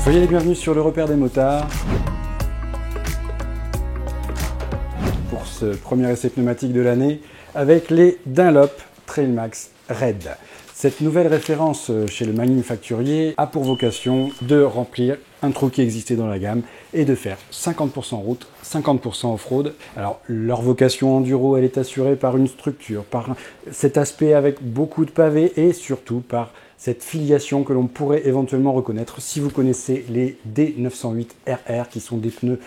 Soyez les bienvenus sur le repère des motards. Pour ce premier essai pneumatique de l'année avec les Dunlop Trailmax Red. Cette nouvelle référence chez le manufacturier a pour vocation de remplir un trou qui existait dans la gamme et de faire 50% route, 50% off-road. Alors leur vocation enduro, elle est assurée par une structure, par cet aspect avec beaucoup de pavés et surtout par cette filiation que l'on pourrait éventuellement reconnaître si vous connaissez les D908RR qui sont des pneus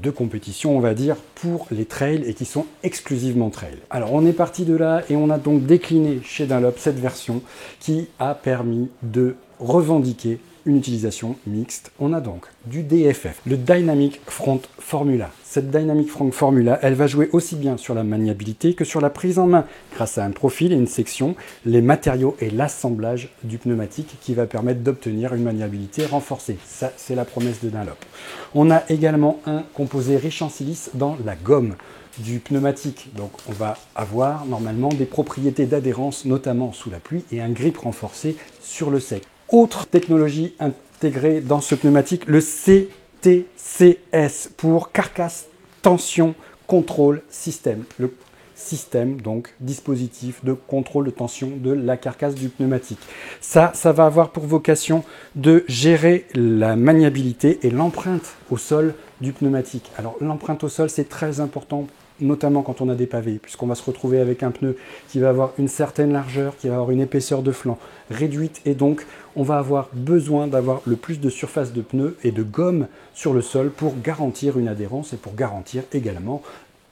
de compétition, on va dire, pour les trails et qui sont exclusivement trail. Alors on est parti de là et on a donc décliné chez Dunlop cette version qui a permis de revendiquer une utilisation mixte. On a donc du DFF, le Dynamic Front Formula. Cette Dynamic Front Formula, elle va jouer aussi bien sur la maniabilité que sur la prise en main grâce à un profil et une section, les matériaux et l'assemblage du pneumatique qui va permettre d'obtenir une maniabilité renforcée. Ça, c'est la promesse de Dunlop. On a également un composé riche en silice dans la gomme du pneumatique. Donc on va avoir normalement des propriétés d'adhérence, notamment sous la pluie, et un grip renforcé sur le sec. Autre technologie intégrée dans ce pneumatique, le CTCS pour Carcass Tension Control System. Le système, donc dispositif de contrôle de tension de la carcasse du pneumatique. Ça va avoir pour vocation de gérer la maniabilité et l'empreinte au sol du pneumatique. Alors l'empreinte au sol, c'est très important, notamment quand on a des pavés, puisqu'on va se retrouver avec un pneu qui va avoir une certaine largeur, qui va avoir une épaisseur de flanc réduite, et donc on va avoir besoin d'avoir le plus de surface de pneu et de gomme sur le sol pour garantir une adhérence et pour garantir également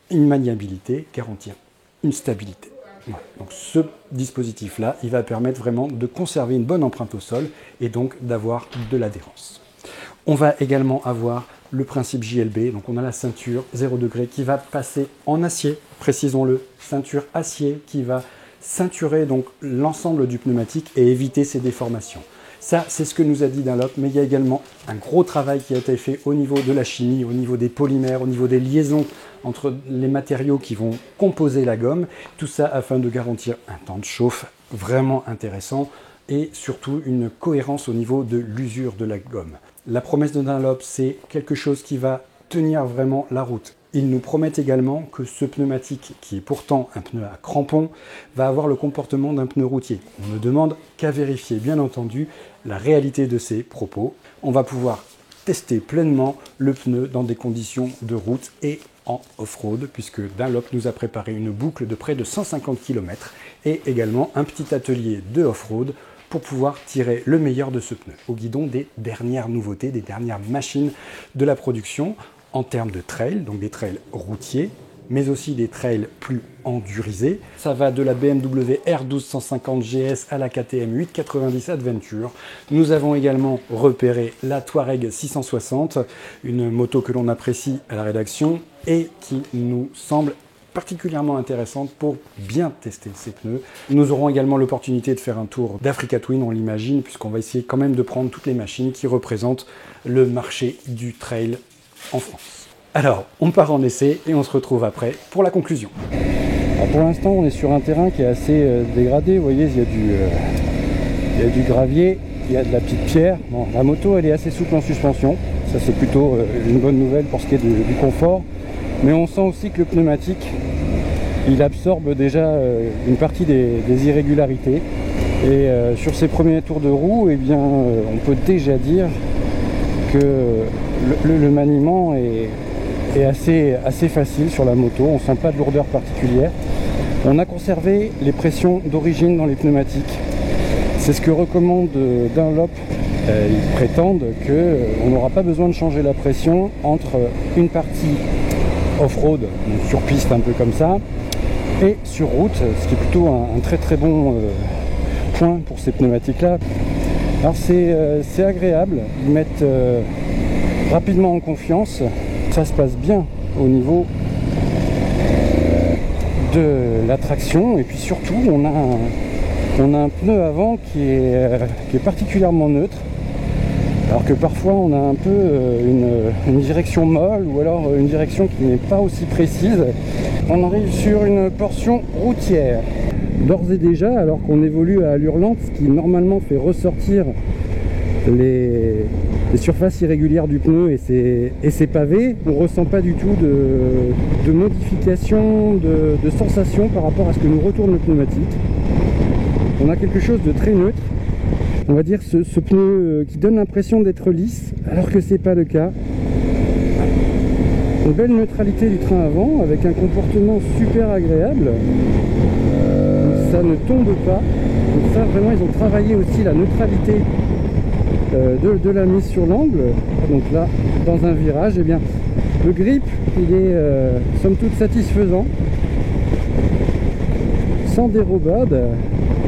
une maniabilité, garantir une stabilité. Voilà. Donc ce dispositif-là, il va permettre vraiment de conserver une bonne empreinte au sol et donc d'avoir de l'adhérence. On va également avoir le principe JLB, donc on a la ceinture 0 degré qui va passer en acier, précisons-le, ceinture acier qui va ceinturer donc l'ensemble du pneumatique et éviter ses déformations. Ça, c'est ce que nous a dit Dunlop, mais il y a également un gros travail qui a été fait au niveau de la chimie, au niveau des polymères, au niveau des liaisons entre les matériaux qui vont composer la gomme, tout ça afin de garantir un temps de chauffe vraiment intéressant et surtout une cohérence au niveau de l'usure de la gomme. La promesse de Dunlop, c'est quelque chose qui va tenir vraiment la route. Ils nous promettent également que ce pneumatique, qui est pourtant un pneu à crampons, va avoir le comportement d'un pneu routier. On ne demande qu'à vérifier, bien entendu, la réalité de ces propos. On va pouvoir tester pleinement le pneu dans des conditions de route et en off-road, puisque Dunlop nous a préparé une boucle de près de 150 km et également un petit atelier de off-road pour pouvoir tirer le meilleur de ce pneu, au guidon des dernières nouveautés, des dernières machines de la production en termes de trail, donc des trails routiers, mais aussi des trails plus endurisés. Ça va de la BMW R1250 GS à la KTM 890 Adventure. Nous avons également repéré la Touareg 660, une moto que l'on apprécie à la rédaction et qui nous semble particulièrement intéressante pour bien tester ces pneus. Nous aurons également l'opportunité de faire un tour d'Africa Twin, on l'imagine, puisqu'on va essayer quand même de prendre toutes les machines qui représentent le marché du trail en France. Alors, on part en essai et on se retrouve après pour la conclusion. Alors pour l'instant, on est sur un terrain qui est assez dégradé. Vous voyez, il y a du gravier, il y a de la petite pierre. Bon, la moto, elle est assez souple en suspension. Ça, c'est plutôt une bonne nouvelle pour ce qui est du confort. Mais on sent aussi que le pneumatique, il absorbe déjà une partie des irrégularités. Et sur ces premiers tours de roue, eh bien, on peut déjà dire que le maniement est assez facile sur la moto. On ne sent pas de lourdeur particulière. On a conservé les pressions d'origine dans les pneumatiques. C'est ce que recommande Dunlop. Ils prétendent qu'on n'aura pas besoin de changer la pression entre une partie off-road, sur piste un peu comme ça, et sur route, ce qui est plutôt un très très bon point pour ces pneumatiques là. Alors c'est agréable, ils mettent rapidement en confiance, ça se passe bien au niveau de la traction, et puis surtout on a un pneu avant qui est particulièrement neutre. Alors que parfois on a un peu une direction molle ou alors une direction qui n'est pas aussi précise. On arrive sur une portion routière. D'ores et déjà, alors qu'on évolue à allure lente, ce qui normalement fait ressortir les surfaces irrégulières du pneu et c'est pavé. On ne ressent pas du tout de modification, de sensation par rapport à ce que nous retourne le pneumatique. On a quelque chose de très neutre. On va dire ce pneu qui donne l'impression d'être lisse, alors que c'est pas le cas. Une belle neutralité du train avant, avec un comportement super agréable. Ça ne tombe pas. Donc ça, vraiment, ils ont travaillé aussi la neutralité de la mise sur l'angle. Donc là, dans un virage, eh bien, le grip, il est somme toute satisfaisant, sans dérobade,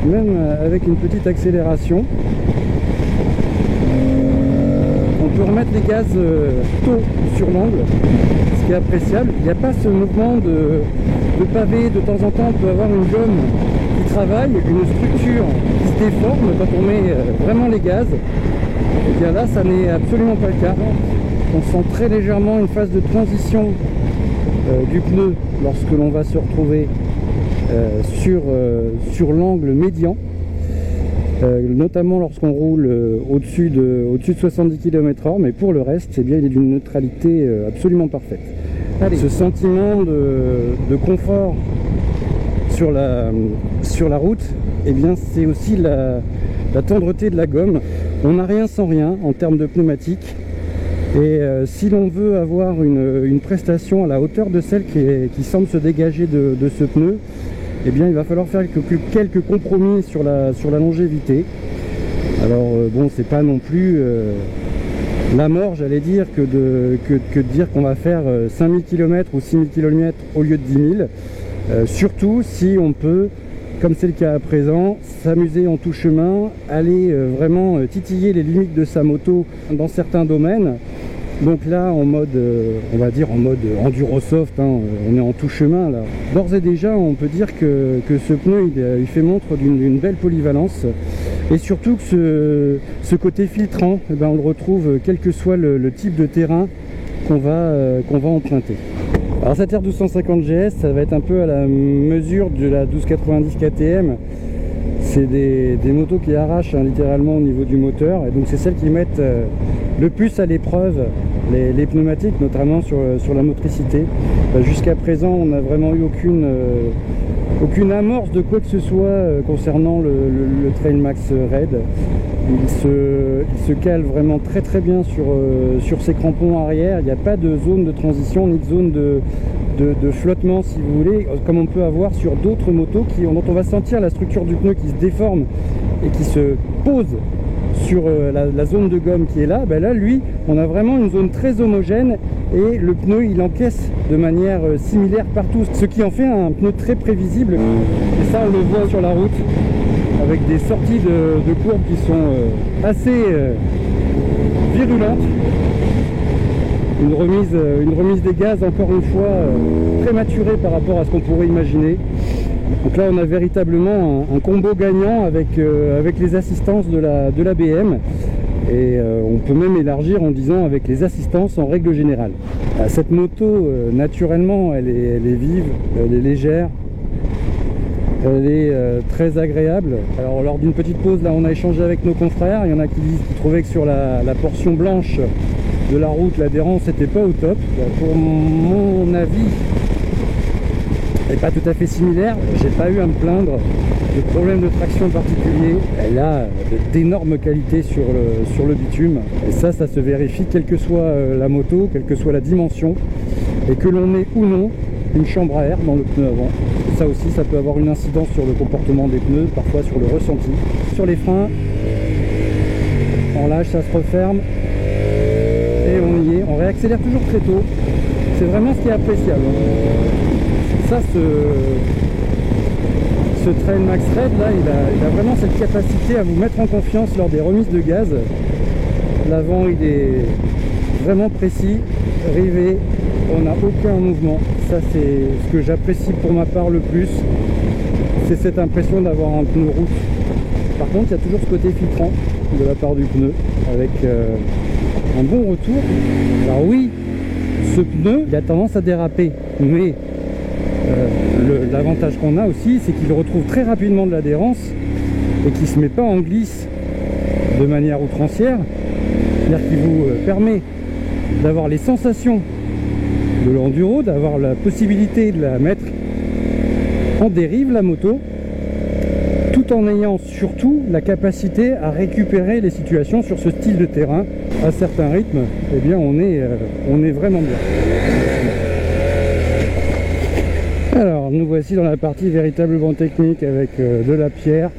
même avec une petite accélération. On peut remettre les gaz tôt sur l'angle, ce qui est appréciable. Il n'y a pas ce mouvement de pavé. De temps en temps, on peut avoir une gomme qui travaille, une structure qui se déforme quand on met vraiment les gaz. Et bien là, ça n'est absolument pas le cas. On sent très légèrement une phase de transition du pneu lorsque l'on va se retrouver sur l'angle médian, notamment lorsqu'on roule au-dessus de 70 km/h, mais pour le reste, eh bien, il est d'une neutralité absolument parfaite. Allez. Ce sentiment de confort sur la route, eh bien, c'est aussi la tendreté de la gomme. On n'a rien sans rien en termes de pneumatique. Et si l'on veut avoir une prestation à la hauteur de celle qui semble se dégager de ce pneu, eh bien il va falloir faire quelques compromis sur la longévité. Alors bon, c'est pas non plus la mort, j'allais dire, que de dire qu'on va faire 5000 km ou 6000 km au lieu de 10 000. Surtout si on peut, comme c'est le cas à présent, s'amuser en tout chemin, aller vraiment titiller les limites de sa moto dans certains domaines. Donc là, en mode, on va dire en mode enduro soft, hein, on est en tout chemin là. D'ores et déjà, on peut dire que ce pneu, il fait montre d'une belle polyvalence. Et surtout que ce côté filtrant, eh ben, on le retrouve quel que soit le type de terrain qu'on va emprunter. Alors cette R1250 GS, ça va être un peu à la mesure de la 1290 KTM. C'est des motos qui arrachent hein, littéralement au niveau du moteur, et donc c'est celles qui mettent le plus à l'épreuve les pneumatiques, notamment sur la motricité. Jusqu'à présent, on n'a vraiment eu aucune amorce de quoi que ce soit concernant le Trailmax Red. Il se cale vraiment très très bien sur ses crampons arrière. Il n'y a pas de zone de transition ni de zone de flottement, si vous voulez, comme on peut avoir sur d'autres motos dont on va sentir la structure du pneu qui se déforme et qui se pose sur la zone de gomme qui est là. Ben là, lui, on a vraiment une zone très homogène et le pneu, il encaisse de manière similaire partout, ce qui en fait un pneu très prévisible. Et ça, on le voit sur la route, avec des sorties de courbes qui sont assez virulentes. Une remise des gaz, encore une fois, prématurée par rapport à ce qu'on pourrait imaginer. Donc là, on a véritablement un combo gagnant avec les assistances de la BM. Et on peut même élargir en disant avec les assistances en règle générale. Cette moto, naturellement, elle est vive, elle est légère. Elle est très agréable. Alors lors d'une petite pause, là on a échangé avec nos confrères. Il y en a qui trouvaient que sur la portion blanche de la route, l'adhérence n'était pas au top. Pour mon avis, elle n'est pas tout à fait similaire. J'ai pas eu à me plaindre de problème de traction particulier. Elle a d'énormes qualités sur le bitume. Et ça se vérifie quelle que soit la moto, quelle que soit la dimension. Et que l'on ait ou non une chambre à air dans le pneu avant. Ça aussi, ça peut avoir une incidence sur le comportement des pneus, parfois sur le ressenti. Sur les freins, on lâche, ça se referme. Et on y est. On réaccélère toujours très tôt. C'est vraiment ce qui est appréciable. Ça, ce Trailmax Red, là, il a vraiment cette capacité à vous mettre en confiance lors des remises de gaz. L'avant, il est vraiment précis, rivé. On n'a aucun mouvement. Ça, c'est ce que j'apprécie pour ma part le plus. C'est cette impression d'avoir un pneu route. Par contre, il y a toujours ce côté filtrant de la part du pneu, avec un bon retour. Alors oui, ce pneu, il a tendance à déraper, mais l'avantage qu'on a aussi, c'est qu'il retrouve très rapidement de l'adhérence et qu'il ne se met pas en glisse de manière outrancière, c'est-à-dire qu'il vous permet d'avoir les sensations de l'enduro, d'avoir la possibilité de la mettre en dérive, la moto, tout en ayant surtout la capacité à récupérer les situations sur ce style de terrain. À certains rythmes, eh bien on est vraiment bien. Alors nous voici dans la partie véritablement technique avec de la pierre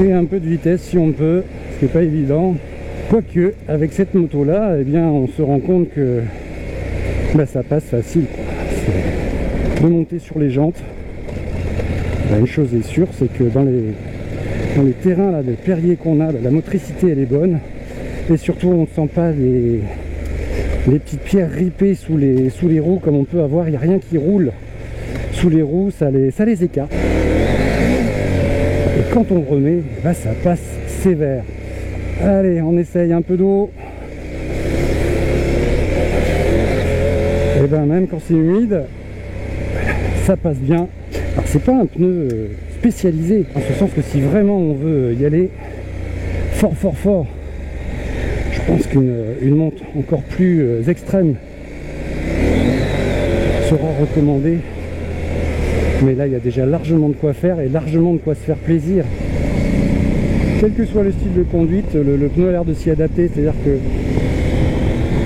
et un peu de vitesse si on peut, ce qui n'est pas évident. Quoique avec cette moto là, eh bien on se rend compte que ça passe facile, quoi. De monter sur les jantes. Une chose est sûre, c'est que dans les terrains là, de Perrier qu'on a, la motricité elle est bonne. Et surtout on ne sent pas les petites pierres ripées sous les roues comme on peut avoir. Il n'y a rien qui roule sous les roues, ça les écarte. Et quand on remet, ça passe sévère. Allez, on essaye un peu d'eau. Et même quand c'est humide, ça passe bien. Alors c'est pas un pneu spécialisé, en ce sens que si vraiment on veut y aller fort, je pense qu'une monte encore plus extrême sera recommandée. Mais là il y a déjà largement de quoi faire et largement de quoi se faire plaisir. Quel que soit le style de conduite, le pneu a l'air de s'y adapter, c'est-à-dire que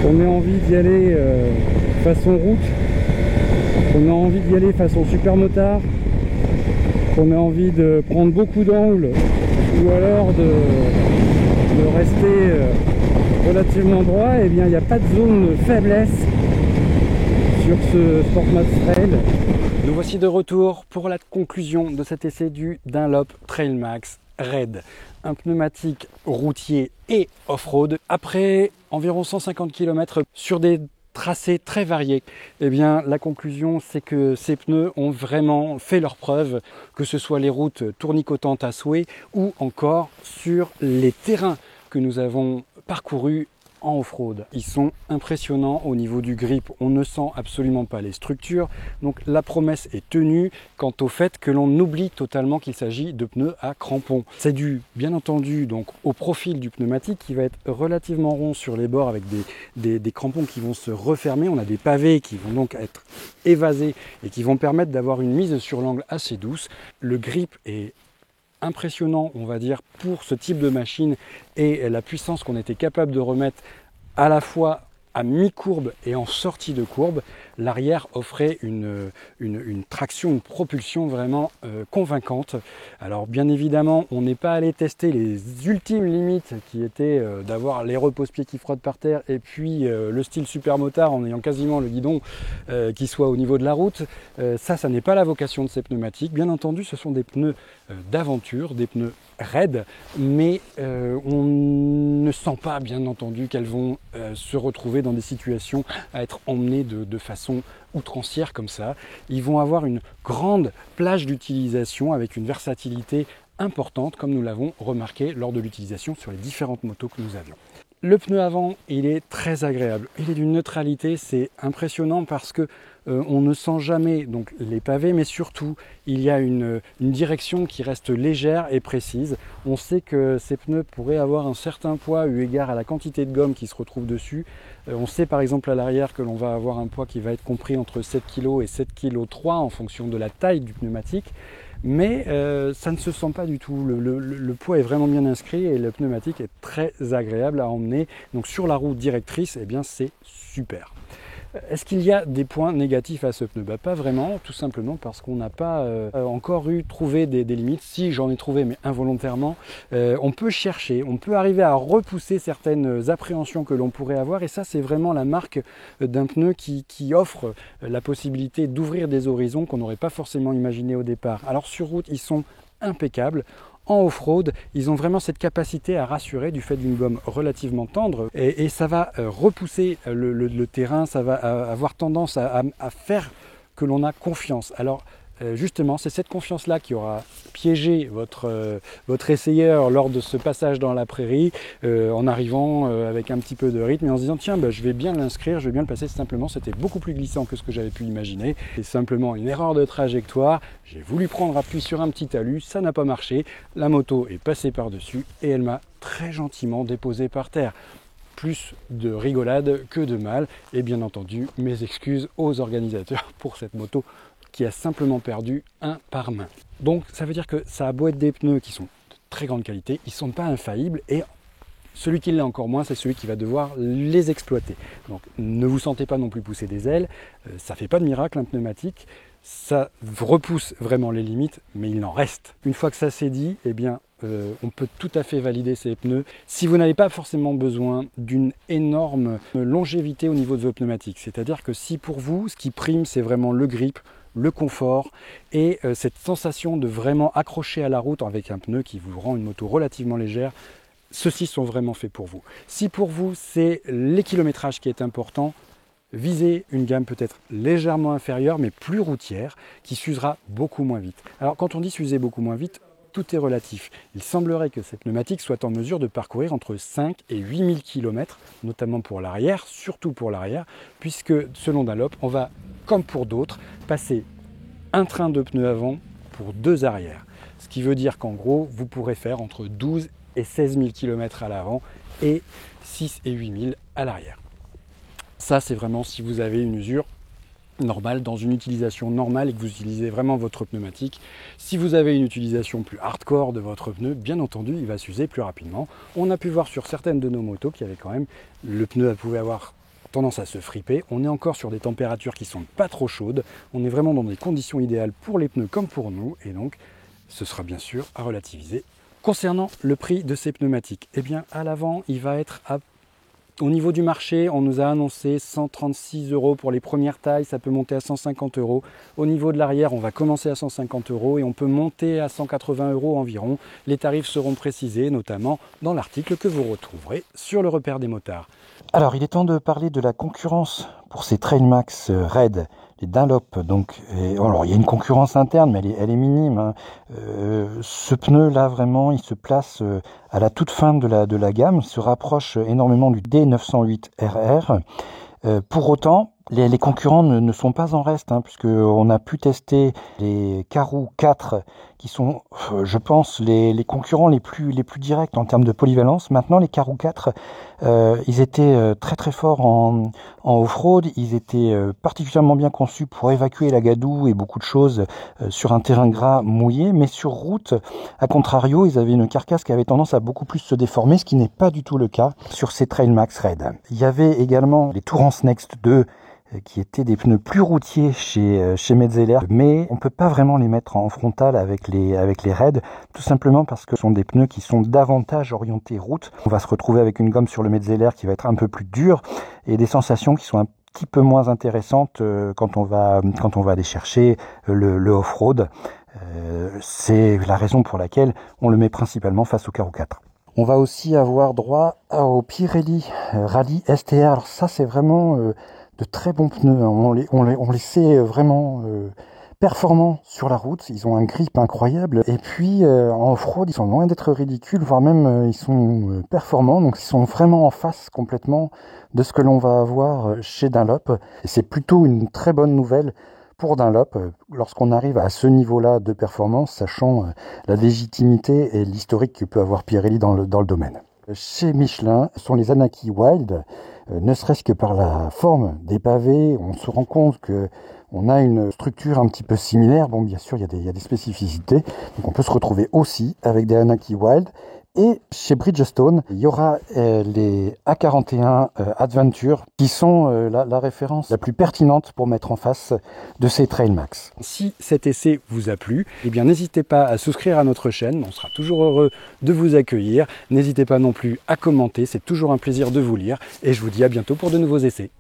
on a envie d'y aller façon route, on a envie d'y aller façon super motard, qu'on a envie de prendre beaucoup d'angles ou alors de rester relativement droit, et bien il n'y a pas de zone de faiblesse sur ce Sportmax Trail. Nous voici de retour pour la conclusion de cet essai du Dunlop Trailmax Red, un pneumatique routier et off-road. Après environ 150 km sur des tracés très variés, eh bien la conclusion c'est que ces pneus ont vraiment fait leur preuve, que ce soit les routes tournicotantes à souhait ou encore sur les terrains que nous avons parcourus en off-road. Ils sont impressionnants au niveau du grip, on ne sent absolument pas les structures, donc la promesse est tenue quant au fait que l'on oublie totalement qu'il s'agit de pneus à crampons. C'est dû bien entendu donc au profil du pneumatique qui va être relativement rond sur les bords avec des crampons qui vont se refermer. On a des pavés qui vont donc être évasés et qui vont permettre d'avoir une mise sur l'angle assez douce. Le grip est impressionnant, on va dire, pour ce type de machine, et la puissance qu'on était capable de remettre à la fois à mi-courbe et en sortie de courbe. L'arrière offrait une traction, une propulsion vraiment convaincante. Alors bien évidemment, on n'est pas allé tester les ultimes limites qui étaient d'avoir les repose-pieds qui frottent par terre et puis le style super motard en ayant quasiment le guidon qui soit au niveau de la route. Ça n'est pas la vocation de ces pneumatiques. Bien entendu, ce sont des pneus d'aventure, des pneus raides, mais on ne sent pas bien entendu qu'elles vont se retrouver dans des situations à être emmenées de façon outrancière comme ça. Ils vont avoir une grande plage d'utilisation avec une versatilité importante, comme nous l'avons remarqué lors de l'utilisation sur les différentes motos que nous avions. Le pneu avant, il est très agréable. Il est d'une neutralité, c'est impressionnant parce que on ne sent jamais donc les pavés, mais surtout il y a une direction qui reste légère et précise. On sait que ces pneus pourraient avoir un certain poids eu égard à la quantité de gomme qui se retrouve dessus. On sait par exemple à l'arrière que l'on va avoir un poids qui va être compris entre 7 kg et 7,3 kg en fonction de la taille du pneumatique. Mais ça ne se sent pas du tout, le poids est vraiment bien inscrit et le pneumatique est très agréable à emmener. Donc sur la route directrice, eh bien c'est super. Est-ce qu'il y a des points négatifs à ce pneu? Pas vraiment, tout simplement parce qu'on n'a pas encore trouvé des limites. Si, j'en ai trouvé, mais involontairement. On peut chercher, on peut arriver à repousser certaines appréhensions que l'on pourrait avoir, et ça c'est vraiment la marque d'un pneu qui offre la possibilité d'ouvrir des horizons qu'on n'aurait pas forcément imaginé au départ. Alors sur route, ils sont impeccables. En off-road, ils ont vraiment cette capacité à rassurer du fait d'une gomme relativement tendre, et ça va repousser le terrain, ça va avoir tendance à faire que l'on a confiance. Alors justement, c'est cette confiance-là qui aura piégé votre essayeur lors de ce passage dans la prairie, en arrivant avec un petit peu de rythme et en se disant tiens, je vais bien l'inscrire, je vais bien le passer. Simplement, c'était beaucoup plus glissant que ce que j'avais pu imaginer. C'est simplement une erreur de trajectoire. J'ai voulu prendre appui sur un petit talus, ça n'a pas marché. La moto est passée par-dessus et elle m'a très gentiment déposé par terre. Plus de rigolade que de mal. Et bien entendu, mes excuses aux organisateurs pour cette moto qui a simplement perdu un pare-main. Donc ça veut dire que ça a beau être des pneus qui sont de très grande qualité, ils ne sont pas infaillibles et celui qui l'est encore moins, c'est celui qui va devoir les exploiter. Donc ne vous sentez pas non plus pousser des ailes, ça ne fait pas de miracle un pneumatique, ça repousse vraiment les limites, mais il en reste. Une fois que ça c'est dit, eh bien on peut tout à fait valider ces pneus si vous n'avez pas forcément besoin d'une énorme longévité au niveau de vos pneumatiques. C'est-à-dire que si pour vous, ce qui prime, c'est vraiment le grip, le confort et cette sensation de vraiment accrocher à la route avec un pneu qui vous rend une moto relativement légère, ceux-ci sont vraiment faits pour vous. Si pour vous, c'est les kilométrages qui est important, visez une gamme peut-être légèrement inférieure, mais plus routière, qui s'usera beaucoup moins vite. Alors quand on dit s'user beaucoup moins vite, tout est relatif. Il semblerait que ces pneumatiques soient en mesure de parcourir entre 5 et 8000 km, notamment pour l'arrière, surtout pour l'arrière, puisque selon Dunlop, on va, comme pour d'autres, passer un train de pneus avant pour 2 arrières. Ce qui veut dire qu'en gros, vous pourrez faire entre 12 et 16 000 km à l'avant et 6 et 8 000 à l'arrière. Ça, c'est vraiment si vous avez une usure normale, dans une utilisation normale et que vous utilisez vraiment votre pneumatique. Si vous avez une utilisation plus hardcore de votre pneu, bien entendu, il va s'user plus rapidement. On a pu voir sur certaines de nos motos qu'il y avait quand même, le pneu pouvait avoir tendance à se friper. On est encore sur des températures qui sont pas trop chaudes. On est vraiment dans des conditions idéales pour les pneus comme pour nous et donc ce sera bien sûr à relativiser. Concernant le prix de ces pneumatiques, eh bien à l'avant, il va être au niveau du marché, on nous a annoncé 136 € pour les premières tailles, ça peut monter à 150 €. Au niveau de l'arrière, on va commencer à 150 € et on peut monter à 180 € environ. Les tarifs seront précisés, notamment dans l'article que vous retrouverez sur le repère des motards. Alors, il est temps de parler de la concurrence pour ces Trailmax Red, les Dunlop. Donc, alors, il y a une concurrence interne, mais elle est minime. Hein. Ce pneu-là, vraiment, il se place à la toute fin de la gamme, se rapproche énormément du D908 RR. Pour autant, les concurrents ne sont pas en reste, hein, puisqu'on a pu tester les Karoo 4 qui sont, je pense, les concurrents les plus directs en termes de polyvalence. Maintenant, les Karoo 4, ils étaient très très forts en off-road, ils étaient particulièrement bien conçus pour évacuer la gadoue et beaucoup de choses sur un terrain gras mouillé, mais sur route, à contrario, ils avaient une carcasse qui avait tendance à beaucoup plus se déformer, ce qui n'est pas du tout le cas sur ces Trailmax Red. Il y avait également les Tourance Next 2, qui étaient des pneus plus routiers chez Metzeler, mais on peut pas vraiment les mettre en frontal avec les Red, tout simplement parce que ce sont des pneus qui sont davantage orientés route. On va se retrouver avec une gomme sur le Metzeler qui va être un peu plus dure et des sensations qui sont un petit peu moins intéressantes quand on va aller chercher le off-road. C'est la raison pour laquelle on le met principalement face au Karoo 4. On va aussi avoir droit au Pirelli Rally STR. Alors ça, c'est vraiment de très bons pneus. On les sait vraiment performants sur la route. Ils ont un grip incroyable. Et puis en off-road, ils sont loin d'être ridicules, voire même ils sont performants. Donc ils sont vraiment en face complètement de ce que l'on va avoir chez Dunlop. Et c'est plutôt une très bonne nouvelle pour Dunlop, lorsqu'on arrive à ce niveau-là de performance, sachant la légitimité et l'historique que peut avoir Pirelli dans le domaine. Chez Michelin, ce sont les Anaki Wild, ne serait-ce que par la forme des pavés, on se rend compte que on a une structure un petit peu similaire. Bon, bien sûr, il y a des spécificités, donc on peut se retrouver aussi avec des Anaki Wild. Et chez Bridgestone, il y aura les A41 Adventure qui sont la référence la plus pertinente pour mettre en face de ces Trailmax. Si cet essai vous a plu, eh bien n'hésitez pas à souscrire à notre chaîne, on sera toujours heureux de vous accueillir. N'hésitez pas non plus à commenter, c'est toujours un plaisir de vous lire et je vous dis à bientôt pour de nouveaux essais.